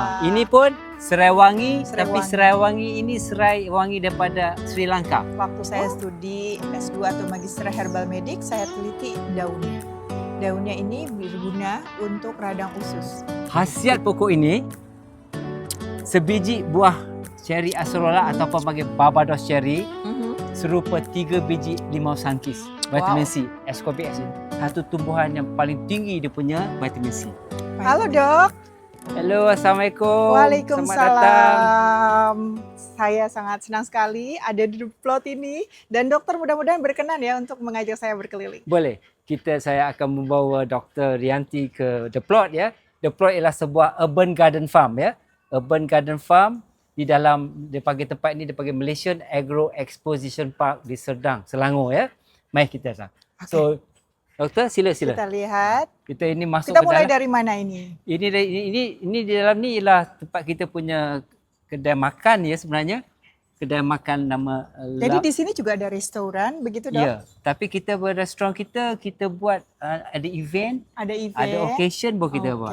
Ini pun serai wangi, Serai tapi wangi. serai wangi ini serai wangi daripada Sri Lanka. Waktu saya studi S2 atau Magister Herbal Medik, saya teliti daunnya. Daunnya ini berguna untuk radang usus. Khasiat pokok ini, sebiji buah cherry acerola ataupun panggil Barbados cherry serupa 3 biji limau sangkis. Vitamin C, ascorbic acid. Satu tumbuhan yang paling tinggi dia punya vitamin C. Halo dok. Halo, Assalamualaikum. Selamat datang. Waalaikumsalam. Saya sangat senang sekali ada di plot ini. Dan dokter mudah-mudahan berkenan ya untuk mengajak saya berkeliling. Boleh. Saya akan membawa Dr. Rianti ke The Plot ya. The Plot ialah sebuah urban garden farm ya. Urban garden farm di dalam dia panggil tempat ini dia panggil Malaysian Agro Exposition Park di Serdang, Selangor ya. Mari kita datang. Okay. So, Doktor sila. Kita lihat. Kita ini masuk Kita ke mulai dalam. dari mana ini? Ini di dalam ni ialah tempat kita punya kedai makan ya sebenarnya. Kedai makan nama Jadi di sini juga ada restoran, begitu dok? Ya, tapi kita restoran kita buat ada event, Ada event. ada occasion pun kita buat.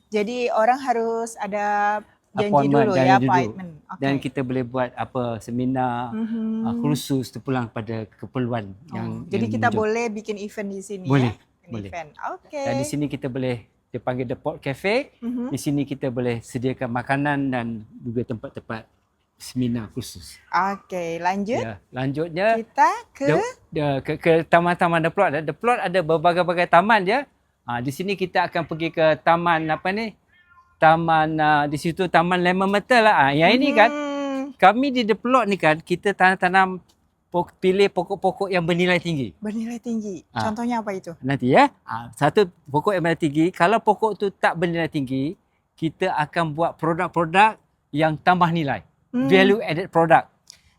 Jadi orang harus ada janji Appointment, dulu janji ya, dulu. appointment. Okay. Dan kita boleh buat apa seminar khusus terpulang pada keperluan yang jadi yang kita muncul. boleh bikin event di sini Boleh, ya? boleh. Event. Oke. Dan di sini kita boleh dia panggil The Port Cafe. Di sini kita boleh sediakan makanan dan juga tempat-tempat seminar khusus. Oke, lanjut. Ya, lanjutnya Kita ke taman-taman The Plot. The Plot ada berbagai-bagai taman ya. Di sini kita akan pergi ke taman apa ni? Taman di situ taman lemon myrtle lah. Yang ini kan kami di The Plot ni kan kita tanam pilih pokok-pokok yang bernilai tinggi. bernilai tinggi. Contohnya apa itu? Nanti ya. Satu pokok yang bernilai tinggi. Kalau pokok tu tak bernilai tinggi, kita akan buat produk-produk yang tambah nilai. Value added product.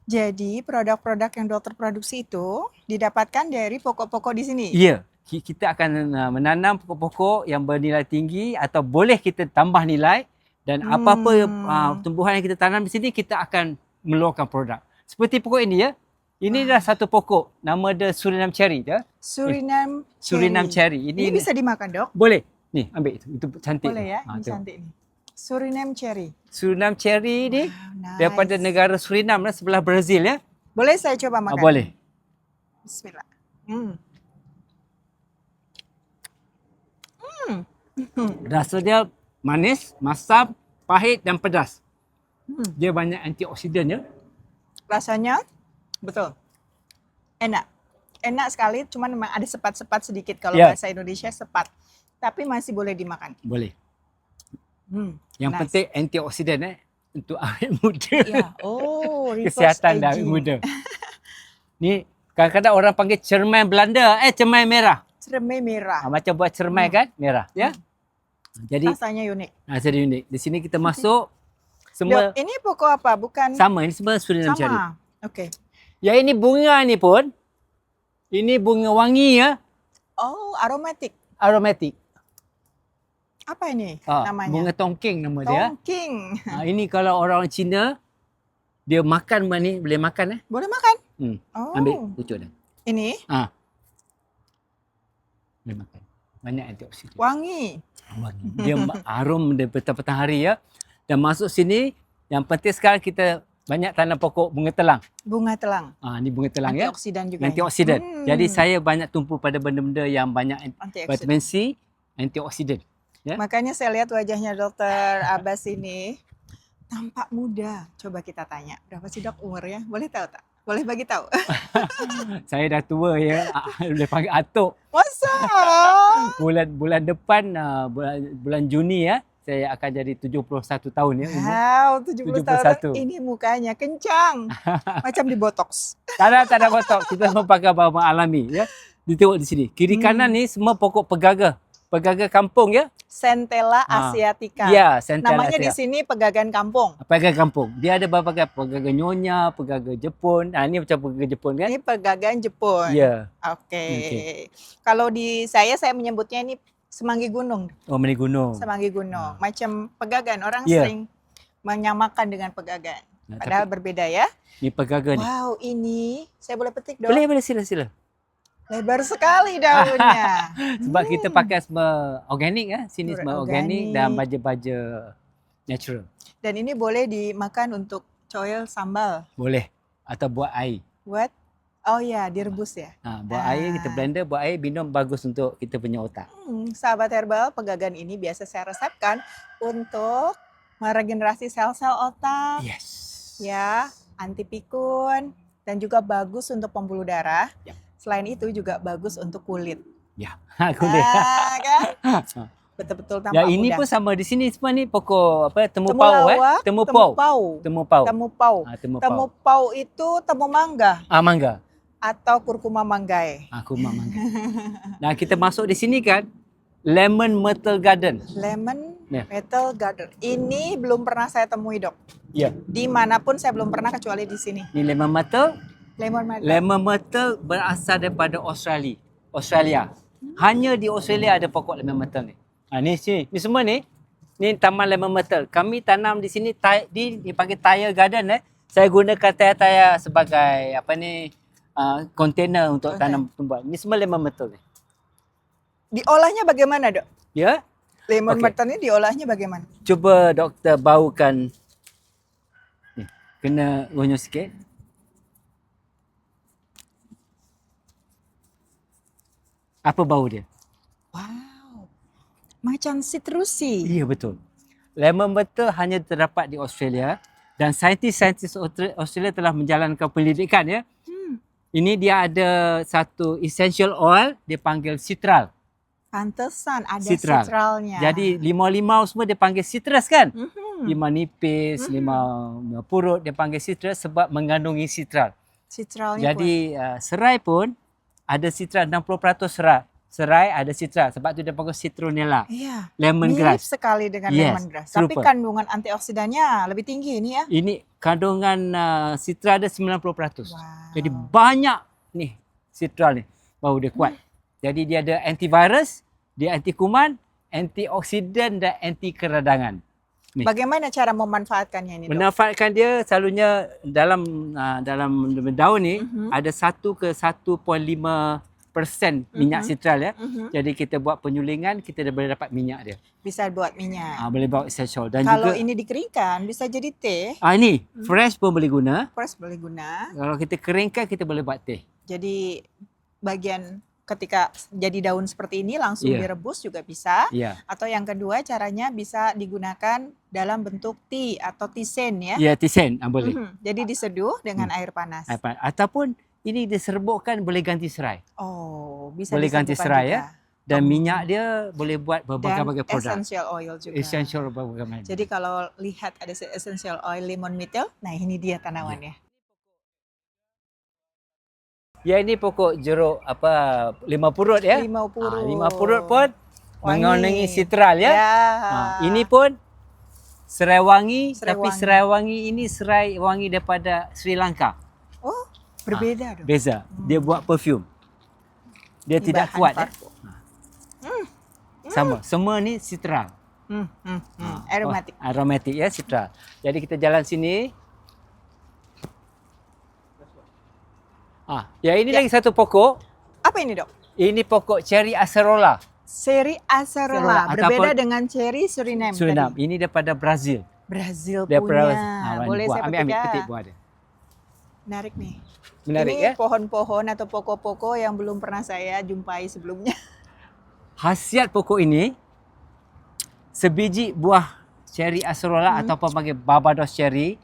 Jadi produk-produk yang dokter produksi itu didapatkan dari pokok-pokok di sini. Ya. Kita akan menanam pokok-pokok yang bernilai tinggi atau boleh kita tambah nilai dan apa-apa tumbuhan yang kita tanam di sini kita akan mengeluarkan produk. Seperti pokok ini ya. Ini adalah satu pokok nama dia Suriname cherry ya. Suriname cherry. Ini bisa dimakan, Dok? Boleh. Nih, ambil itu. Itu cantik. Boleh ya? Ini cantik nih. Suriname cherry. Suriname cherry ni Nice. daripada negara Suriname lah sebelah Brazil ya. Boleh saya coba makan? Boleh. Bismillah. Rasa dia manis, masam, pahit dan pedas. Dia banyak antioksidan ya. Rasanya betul. Enak. Enak sekali, cuman memang ada sepat-sepat sedikit kalau bahasa Indonesia sepat. Tapi masih boleh dimakan. Boleh. Yang nice. penting antioksidan untuk awet muda. Ya. Oh, kesihatan awet muda. Ni kadang-kadang orang panggil cermai Belanda, cermai merah. Cermai merah. Macam buat cermai kan, merah ya. Jadi rasanya unik. Rasanya unik. Di sini kita masuk semua. Dok, ini pokok apa? Bukan Sama, ini semua Suriname cherry. Sama. Okey. Ya ini bunga ni pun ini bunga wangi ya. Oh, aromatik. Aromatik. Apa ini namanya? Bunga tongking nama dia. Tongking. Ini kalau orang Cina dia makan ni boleh makan Boleh makan? Oh. Ambil pucuk dia. Ini? Boleh makan. Banyak antioksidan. Wangi. Wangi. Dia harum dia petang-petang hari ya. Dan masuk sini yang penting sekarang kita banyak tanam pokok bunga telang. Bunga telang. Ni bunga telang ya. Antioksidan juga. Antioksidan. Jadi saya banyak tumpu pada benda-benda yang banyak vitamin C, antioksidan. Ya? Makanya saya lihat wajahnya Dokter Abbas ini tampak muda. Coba kita tanya, berapa sih Dok umurnya? Boleh tahu tak? Boleh bagi tahu? Saya dah tua ya. Boleh panggil atuk. Masa? bulan depan bulan Juni ya. Saya akan jadi 71 tahun ya. Wow, 71 tahun. Ini mukanya kencang. Macam di botox. Tak ada botok. Kita semua pakai bahan alami ya. Ditengok di sini. Kiri kanan ni semua pokok pegaga. Pegaga kampung ya. Centella asiatica. Ya, Centella namanya di sini pegagan kampung. Pegagan kampung. Dia ada berbagai pegaga nyonya, pegaga Jepun. Ini macam pegaga Jepun kan? Ini pegagan Jepun. Ya. Oke. Kalau di saya menyebutnya ini semanggi gunung. Oh, Semanggi gunung. Semanggi gunung. Macam pegagan. Orang sering menyamakan dengan pegagan. Padahal berbeda ya. Ini pegaga ni. Wow, ini saya boleh petik dong? Boleh, sila. Lebar sekali daunnya. Sebab kita pakai semua organik ya. Sini semua organik dan baja-baja Natural. Dan ini boleh dimakan untuk coil sambal. Boleh. Atau buat air. Buat oh ya, direbus ya. Buat air, kita blender, buat air, minum bagus untuk kita punya otak. Sahabat herbal, pegagan ini biasa saya resepkan untuk meregenerasi sel-sel otak. Yes. Ya, anti pikun dan juga bagus untuk pembuluh darah. Yap. Selain itu juga bagus untuk kulit. Ya, kulit. Kan? Betul-betul tampak Ya, ini muda. pun sama di sini semua ni pokok apa? Temu Temulawak, pau Temu pau. Temu Temu pau. temu Temu pau. pau itu temu mangga Mangga. atau kurkuma manggae. Kurma mangga. Nah, kita masuk di sini kan, Lemon Myrtle Garden. Lemon Ya. Myrtle Garden. Ini belum pernah saya temui, Dok. Ya. Dimanapun saya belum pernah kecuali di sini. Ni lemon myrtle. Lemon Myrtle. Lemon myrtle berasal daripada Australia. Hanya di Australia ada pokok lemon myrtle ni. Ni sini. Ni semua ni. Ni taman lemon myrtle. Kami tanam di sini dipanggil tire garden Saya gunakan tire-tire sebagai apa ni container untuk tanam tumbuhan. Ni semua lemon myrtle ni. Diolahnya bagaimana, Dok? Ya. Lemon Okey. myrtle ini diolahnya bagaimana? Cuba doktor baukan. Ni, kena gonyol sikit. Apa bau dia? Wow. Macam citrusi. Ya, betul. Lemon myrtle hanya terdapat di Australia dan saintis-saintis Australia telah menjalankan penyelidikan ya. Ini dia ada satu essential oil dia panggil citral. Pantesan ada Citral. citralnya. Jadi limau-limau semua dia panggil citrus kan? Mhm. Limau nipis, limau purut dia panggil citrus sebab mengandungi citral. Citralnya Jadi serai pun ada citral 60% serai. Serai ada citral sebab tu dia panggil citronella. iya. Mirip Lemongrass. sekali dengan Yes, lemongrass. Tapi serupa. kandungan antioksidannya lebih tinggi ini ya. Ini kandungan citral ada 90%. Wow. Jadi banyak ni citral ni baru dia kuat. Jadi dia ada antivirus, dia anti kuman, antioksidan dan anti keradangan. Ni. Bagaimana cara memanfaatkannya ini, Dok? Memanfaatkan dia selalunya dalam daun ni ada 1 ke 1.5% minyak citral ya. Jadi kita buat penyulingan, kita dah boleh dapat minyak dia. Bisa buat minyak. Boleh bawa essential dan Kalau juga ini dikeringkan bisa jadi teh. ini fresh pun boleh guna. Fresh boleh guna. Kalau kita keringkan kita boleh buat teh. Jadi bagian ketika jadi daun seperti ini langsung Iya. direbus juga bisa. Ya. Atau yang kedua caranya bisa digunakan dalam bentuk tea atau tisen ya. Ya, tisen boleh. Jadi diseduh dengan air panas. Ataupun ini diserbukkan boleh ganti serai. Oh, bisa Boleh ganti diseduhkan serai juga. ya. Dan minyak dia boleh buat Dan berbagai-bagai produk. essential oil juga. Essential berbagai-bagai. Jadi kalau lihat ada essential oil lemon myrtle, nah ini dia tanamannya. Ya, ini pokok jeruk limau purut ya. Limau purut. Limau purut pun Wangi. mengandungi citral ya. Ini pun serai wangi, Serai tapi wangi. serai wangi ini serai wangi daripada Sri Lanka. Oh, berbeda dong. Beza. Dia buat perfume. Dia Ini tidak bahan kuat ya. parfum. Sama. Semua ni citral. Aromatik. Aromatik ya, citral. Jadi kita jalan sini. Ya ini lagi satu pokok. Apa ini, Dok? Ini pokok cherry acerola. Cherry acerola. Acerola, Berbeda ataupun- dengan cherry Suriname. Suriname. Tadi. Ini daripada Brazil. Brazil Daripada punya. Boleh buah. saya ambil petik petik ya? buah dia. Menarik nih. Menarik ini ya. pohon-pohon atau pokok-pokok yang belum pernah saya jumpai sebelumnya. Khasiat pokok ini sebiji buah cherry acerola ataupun panggil Barbados cherry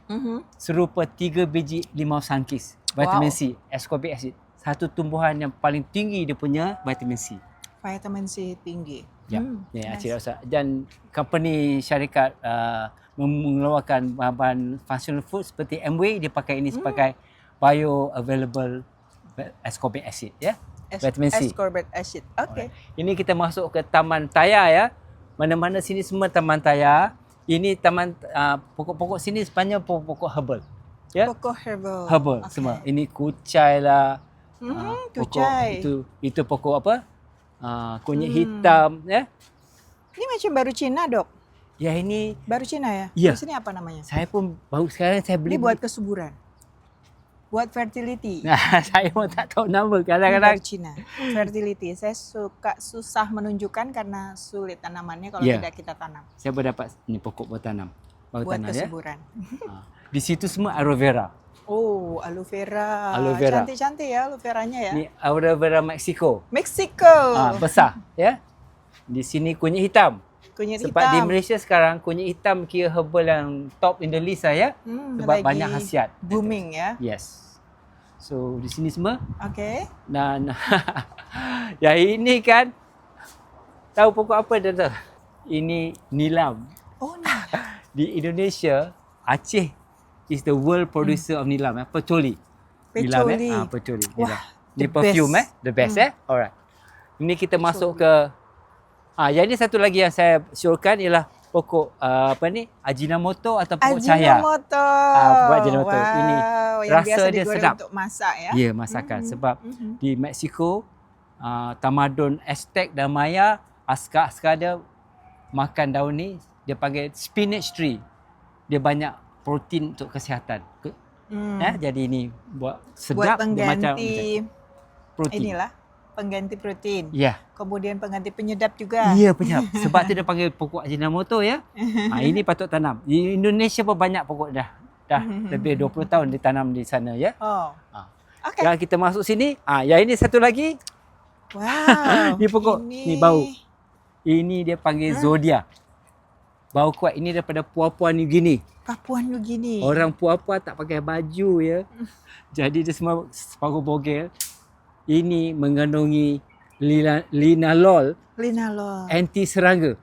serupa 3 biji limau sangkis. Vitamin C, ascorbic acid. Satu tumbuhan yang paling tinggi dia punya vitamin C. Vitamin C tinggi. Ya, nice. Cik Rosa. Dan company syarikat mengeluarkan bahan functional food seperti Amway, dia pakai ini sebagai bioavailable ascorbic acid ya. Vitamin C. Ascorbic acid. Oke. Ini kita masuk ke Taman Taya ya. Mana-mana sini semua Taman Taya. Ini taman pokok-pokok sini sebenarnya pokok-pokok herbal. Ya. Pokok herbal. Herbal Oke. semua. Ini kucai lah. Kucai. Itu pokok apa? Kunyit hitam ya. Ini macam baru Cina, Dok. Ya ini Baru Cina ya? Ya. Di sini apa namanya? saya pun baru sekarang saya beli. Ini buat kesuburan. Buat fertility. Nah, saya pun tak tahu nama Ini kadang-kadang. baru Cina. Fertility. Saya susah menunjukkan karena sulit tanamannya kalau Ya. tidak kita tanam. Saya berdapat ni pokok buat tanam. bawah buat tanah ya. kesuburan. Di situ semua aloe vera. Oh, aloe vera. Aloe vera. Cantik-cantik ya aloe veranya ya. Ni aloe vera Mexico. Meksiko. Besar ya. Di sini kunyit hitam. Kunyit Sebab di hitam. Malaysia sekarang kunyit hitam kira herbal yang top in the list lah ya. Sebab lagi banyak khasiat. booming ya. Yes. So di sini semua. Okey. Dan yang ini kan tahu pokok apa dah? Ini nilam. Oh, nah. Di Indonesia, Aceh is the world producer of nilam. Patchouli. Nilam Patchouli. patchouli. Wah, Nilam. Di the perfume best. the best Alright. Ini kita masuk ke yang ini satu lagi yang saya syorkan ialah pokok Ajinomoto atau pokok cahaya. Ajinomoto. Pokok Ajinomoto. Wow, Ini yang rasa biasa dia digoreng sedap. untuk masak ya. Ya, masakan. Sebab di Mexico, tamadun Aztec dan Maya, askar-askar dia makan daun ni, dia panggil spinach tree. Dia banyak protein untuk kesihatan. Jadi ini buat sedap. Buat dia macam pengganti protein. inilah, pengganti protein. Ya. Kemudian pengganti penyedap juga. Ya, penyap. Sebab tu dia panggil pokok Ajinomoto ya. Ini patut tanam. Di Indonesia pun banyak pokok dah lebih 20 tahun ditanam di sana ya. Oh. Okey. Yang kita masuk sini, yang ini satu lagi. Wow. Ni pokok, ni bau. Ini dia panggil Zodia. Bau kuat. Ini daripada Papua New Guinea. Papua New Guinea. Orang Papua tak pakai baju ya. Jadi dia semua separuh bogel. Ini mengandungi linalol, Linalol. anti serangga.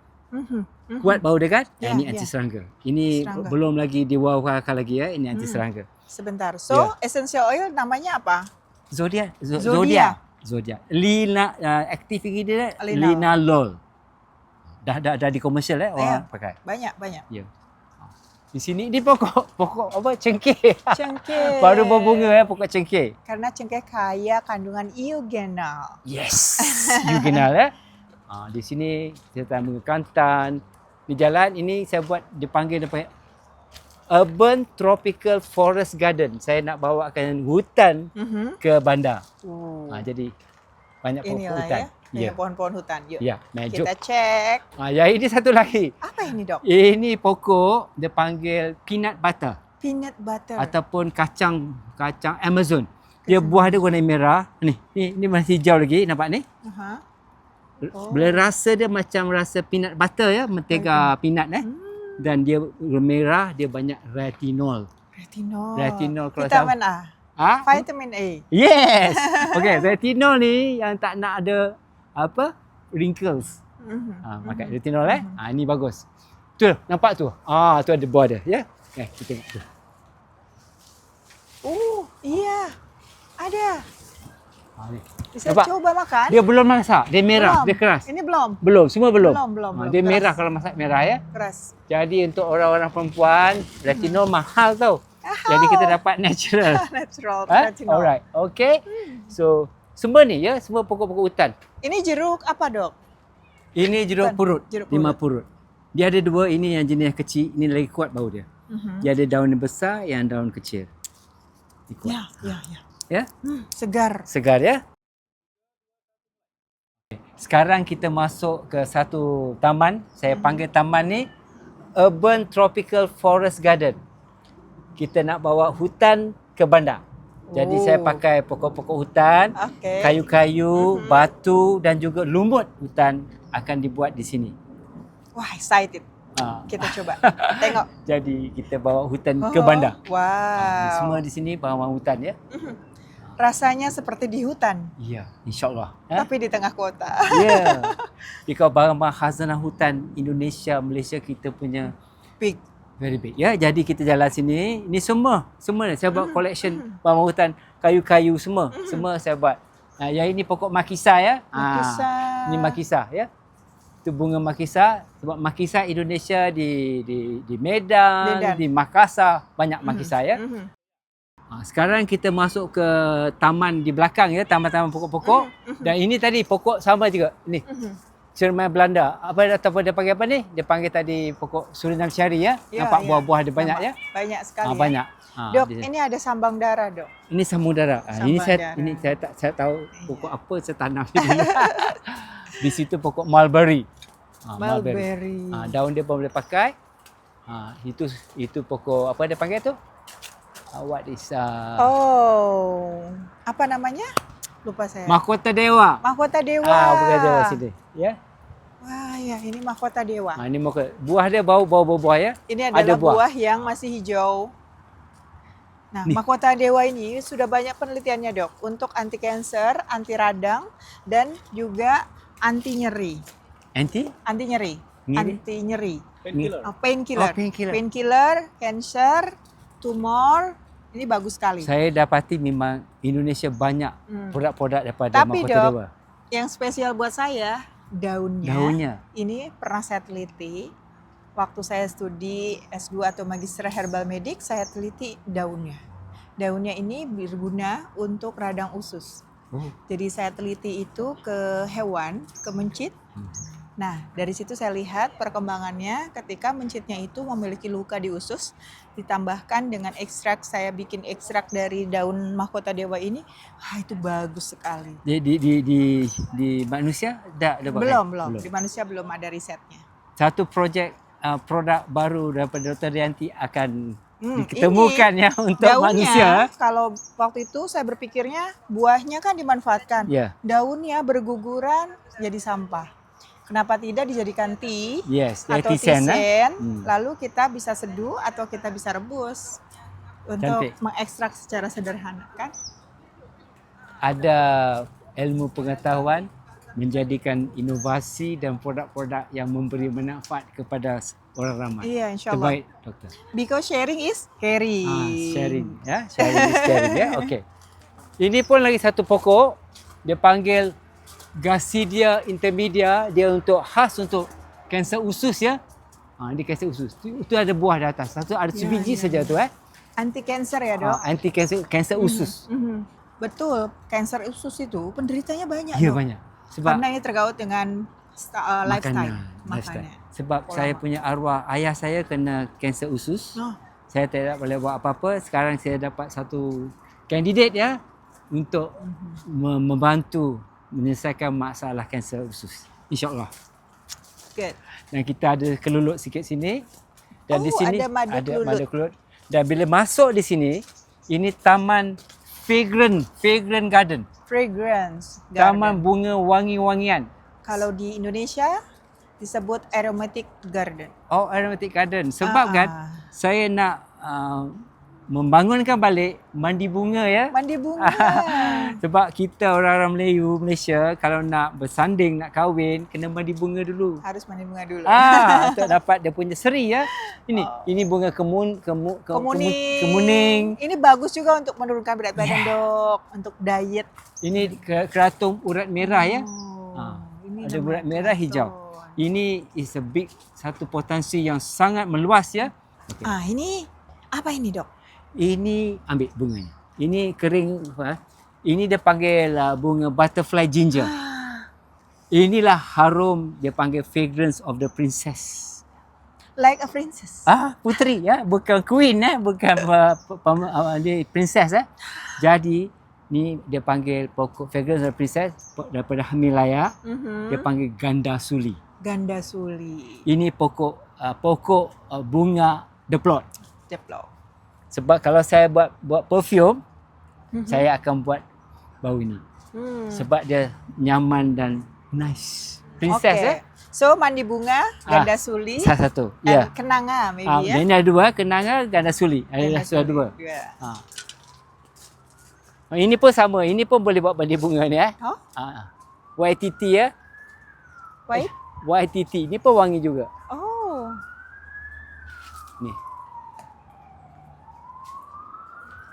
Kuat bau dia kan? Ya, Ini ya. anti serangga. Ini Serangga. belum lagi diwawakan lagi ya. Ini anti serangga. Sebentar. So, essential oil namanya apa? Zodia. Zodia. Zodia. Aktif ingredient dia Linalol. linalol. Dah di komersial orang pakai. Banyak. Ya. Di sini ni pokok apa cengkeh. Cengkeh. Baru berbunga pokok cengkeh. Karena cengkeh kaya kandungan eugenol. Yes. Eugenol di sini kita ambil kantan. Di jalan ini saya buat dipanggil Urban Tropical Forest Garden. Saya nak bawakan hutan ke bandar. Jadi banyak pokok Inilah hutan. ya. Pohon-pohon hutan. Yuk. Ya, jom. Kita cek. Yang ini satu lagi. Apa ini, Dok? Ini pokok dia panggil peanut butter Peanut butter. ataupun kacang Amazon. Dia buah dia warna merah. Ni masih hijau lagi, nampak ni? Boleh rasa dia macam rasa peanut butter ya, mentega peanut Dan dia merah, dia banyak retinol. Retinol kalau Vitamin A. Vitamin A. Yes. Okey, retinol ni yang tak nak ada wrinkles. Makan retinol ini bagus. Tu nampak tu. Tu ada buah dia ya. Kita tengok tu. Iya. Ada. Ni. Bisa Nampak? coba makan? Dia belum masak, dia merah, Belum. dia keras. Ini belum. Belum, semua belum. Belum. Dia Keras. merah kalau masak merah ya. Keras. Jadi untuk orang-orang perempuan, retinol mahal tau. Jadi kita dapat natural. Natural retinol. Alright. Okay. So, semua ni ya, semua pokok-pokok hutan. Ini jeruk apa, Dok? Ini jeruk Bukan, purut. jeruk 5 purut. Dia ada 2, ini yang jenis kecil, ini lagi kuat bau dia. Dia ada daun yang besar, yang daun kecil. Ini kuat. Ya? Segar. Segar ya. Sekarang kita masuk ke satu taman. Saya panggil taman ni Urban Tropical Forest Garden. Kita nak bawa hutan ke bandar. Jadi saya pakai pokok-pokok hutan, kayu-kayu, batu dan juga lumut hutan akan dibuat di sini. Wah, excited. Kita coba. Tengok. Jadi kita bawa hutan ke bandar. Wow. Semua di sini bawa hutan ya. Rasanya seperti di hutan. Ya, insya-Allah. Tapi di tengah kota. Ya. Jika barang-barang khazanah hutan Indonesia, Malaysia kita punya Big. very big. Ya, jadi kita jalan sini, ni semua saya buat collection barang hutan, kayu-kayu semua. Semua saya buat. Yang ini pokok makisa ya. Makisa. Ini makisa ya. Itu bunga makisa. Sebab makisa Indonesia di Medan, di Makassar banyak makisa ya. Sekarang kita masuk ke taman di belakang ya, taman-taman pokok-pokok. Dan ini tadi pokok sama juga. Ni. Cermai Belanda. Ataupun dia panggil apa ni? Dia panggil tadi pokok Surinam Syari ya. Nampak buah-buah dia banyak ya. Banyak sekali. Banyak. Dok, ini ada sambang dara, Dok. Ini samudara. Ini saya tahu pokok apa saya tanam di sini. Di situ pokok mulberry. Mulberry. Daun dia pun boleh pakai. Itu pokok apa dia panggil tu? What is Oh, apa namanya? Lupa saya. mahkota dewa. Mahkota dewa. Bukan dewa sini. Ya. Wah ya, ini mahkota dewa. Ini buah dia bau buah ya. Ini Ada adalah buah. buah yang masih hijau. Nah, mahkota dewa ini sudah banyak penelitiannya, Dok, untuk anti kanker, anti radang, dan juga anti nyeri. Anti? Anti nyeri. Nyeri? Anti nyeri. Painkiller. Painkiller. Painkiller. Painkiller, cancer, tumor. Ini bagus sekali. Saya dapati memang Indonesia banyak produk-produk daripada Tapi, mahkota Dok, dewa. yang spesial buat saya, daunnya. Daunnya. Ini pernah saya teliti. Waktu saya studi S2 atau Magister Herbal Medik, saya teliti daunnya. Daunnya ini berguna untuk radang usus. Oh. Jadi saya teliti itu ke hewan, ke mencit. Nah, dari situ saya lihat perkembangannya ketika mencitnya itu memiliki luka di usus, ditambahkan dengan ekstrak, saya bikin ekstrak dari daun mahkota dewa ini, itu bagus sekali. Di manusia ada pakai? Belum. Di manusia belum ada risetnya. Satu produk baru daripada Dr. Rianti akan diketemukan ya untuk daunnya, manusia. Kalau waktu itu saya berpikirnya buahnya kan dimanfaatkan. Ya. Daunnya berguguran jadi sampah. Kenapa tidak dijadikan tea Yes, atau tisane, tisen, lalu kita bisa seduh atau kita bisa rebus untuk Cantik. mengekstrak secara sederhana kan? Ada ilmu pengetahuan menjadikan inovasi dan produk-produk yang memberi manfaat kepada orang ramai. Iya, insya Allah. Terbaik, doktor. Because sharing is caring. Sharing ya, sharing is caring ya. Okey. Ini pun lagi satu pokok, dia panggil Garcinia intermedia, dia khas untuk kanser usus ya. Ini kanser usus. Itu ada buah di atas. Satu ada sebiji saja tu Anti cancer ya, Dok? Anti kanser usus. Betul, kanker usus itu penderitanya banyak. Ya, Dok. banyak. Sebab Karena ini terkait dengan lifestyle. Makanan. Sebab Pola saya makan. punya arwah ayah saya kena kanser usus. Saya tidak boleh buat apa-apa. Sekarang saya dapat satu kandidat ya untuk membantu menyelesaikan masalah kanser usus. InsyaAllah. Good. Dan kita ada kelulut sikit sini. Dan di sini ada madu kelulut. madu kelulut. Dan bila masuk di sini, ini taman fragrant garden. Fragrance Taman garden. bunga wangi-wangian. Kalau di Indonesia disebut aromatic garden. Oh, aromatic garden. Sebab kan saya nak membangunkan balik mandi bunga ya. Mandi bunga. Sebab kita orang-orang Malaysia kalau nak bersanding, nak kahwin, kena mandi bunga dulu. Harus mandi bunga dulu. Untuk dapat dia punya seri ya. Ini bunga kemuning. Ini bagus juga untuk menurunkan berat badan, Dok. Untuk diet. Ini keraton urat merah ya. Ini Ada nama urat merah keraton. hijau. Ini is a big satu potensi yang sangat meluas ya. Ini apa ini, Dok? Ini ambil bunganya. Ini kering. Ini dia panggil bunga butterfly ginger. Inilah harum, dia panggil fragrance of the princess. Like a princess. Puteri ya, bukan queen bukan dia princess Jadi ni dia panggil pokok fragrance of the princess daripada Himalaya. Dia panggil ganda suli. Ganda suli. Ini pokok bunga deplot. Deplot. Sebab kalau saya buat perfume, saya akan buat bau ini. Sebab dia nyaman dan nice. Princess So mandi bunga, ganda suli, salah satu. and kenanga maybe ya. Ini ada dua, kenanga, ganda suli. Ada sudah dua. Ini pun sama, ini pun boleh buat mandi bunga ni YTT ya. White? YTT, ini pun wangi juga. Oh. Ni.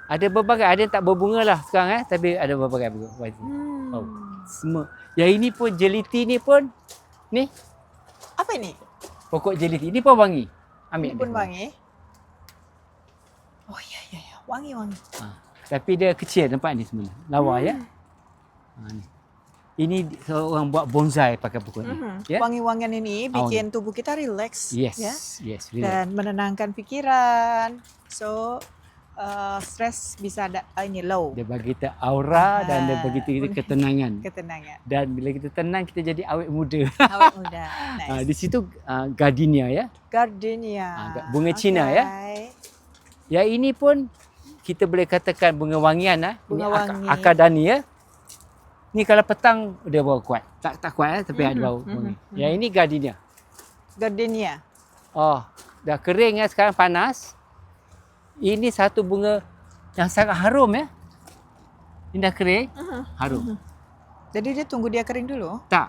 Ada berbagai, ada yang tak berbunga lah sekarang tapi ada berbagai bunga. Semua. Yang ini pun jeliti ni pun ni. Apa ini? Pokok jeliti. Ini pun wangi. Ambil Ini pun wangi. Oh ya. Wangi. Tapi dia kecil nampak ni semua. Lawa ya. Ni. Ini seorang buat bonsai pakai pokok ni. Ya? Wangi-wangian ini bikin tubuh kita relax. Yes. Ya? Yes. Dan menenangkan pikiran. So stres bisa ini low, Dia bagi kita aura dan dia bagi kita ketenangan. ketenangan. Dan bila kita tenang, kita jadi awet muda. Awet muda. Di Nice. situ gardenia ya. Gardenia. Bunga Cina ya. Ya ini pun kita boleh katakan bunga wangian lah. Bunga Ini wangi. akadani ya. Ni kalau petang dia bau kuat. Tak kuat tapi ada bau wangi. Ya ini gardenia. Gardenia. Oh, dah kering ya sekarang panas. Ini satu bunga yang sangat harum ya. Ini dah kering, harum. Jadi dia tunggu dia kering dulu. Tak,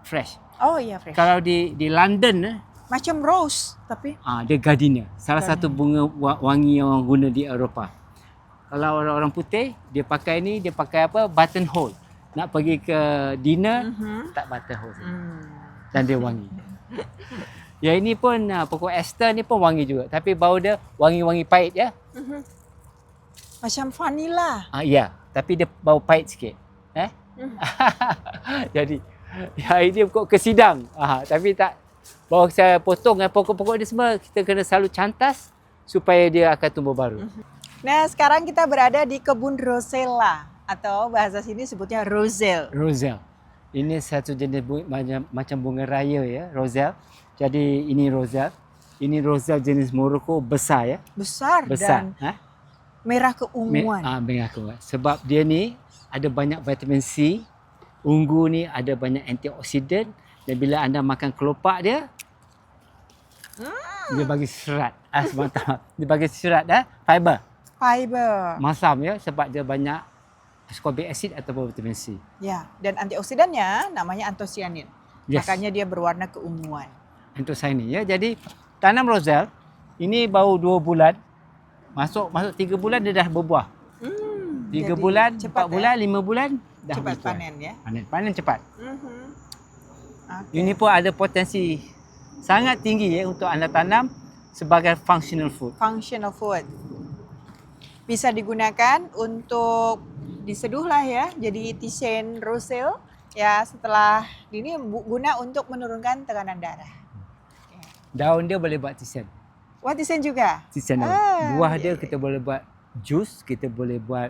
fresh. Oh iya fresh. Kalau di London Macam rose tapi dia gardenia. Salah satu bunga wangi yang orang guna di Eropah. Kalau orang-orang putih, dia pakai ni, dia pakai apa? Buttonhole. Nak pergi ke dinner, tak buttonhole. Dan dia wangi. Ya ini pun pokok Ester ni pun wangi juga. Tapi bau dia wangi-wangi pahit ya. macam vanilla. Ya, tapi dia bau pahit sikit. Jadi ya ini kok ke sidang. Tapi tak bawa saya potong pokok-pokok dia semua kita kena selalu cantas supaya dia akan tumbuh baru. Nah, sekarang kita berada di kebun rosella atau bahasa sini sebutnya roselle. Roselle. Ini satu jenis macam bunga raya ya, roselle. Jadi ini roselle. Ini roselle jenis Morocco besar ya. Besar. Dan merah keunguan. Merah keunguan. Sebab dia ni ada banyak vitamin C. Ungu ni ada banyak antioksidan. Dan bila anda makan kelopak dia, dia bagi serat. Dia bagi serat fiber. Fiber. Masam ya sebab dia banyak ascorbic acid ataupun vitamin C. Ya, dan antioksidannya namanya antosianin. Yes. Makanya dia berwarna keunguan. Untuk saya ni ya. Jadi tanam roselle ini baru 2 bulan. Masuk 3 bulan dia dah berbuah. 3 bulan, 4 bulan, 5 bulan dah cepat berbuah. panen ya. Panen cepat. Okay. Ini pun ada potensi sangat tinggi ya untuk anda tanam sebagai functional food. Functional food. Bisa digunakan untuk diseduh lah ya. Jadi tisane roselle ya setelah ini guna untuk menurunkan tekanan darah. Daun dia boleh buat tisan. Wah, tisane juga? Tisan daun. Buah dia kita boleh buat jus, kita boleh buat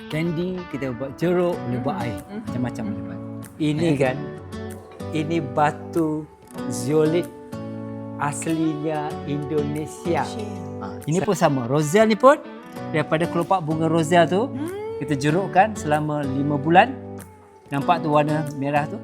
candy, kita buat jeruk, boleh buat air. Macam-macam boleh buat. Ini kan, ini batu zeolit aslinya Indonesia. Ini pun sama. Roselle ni pun daripada kelopak bunga roselle tu, kita jerukkan selama 5 bulan. Nampak tu warna merah tu?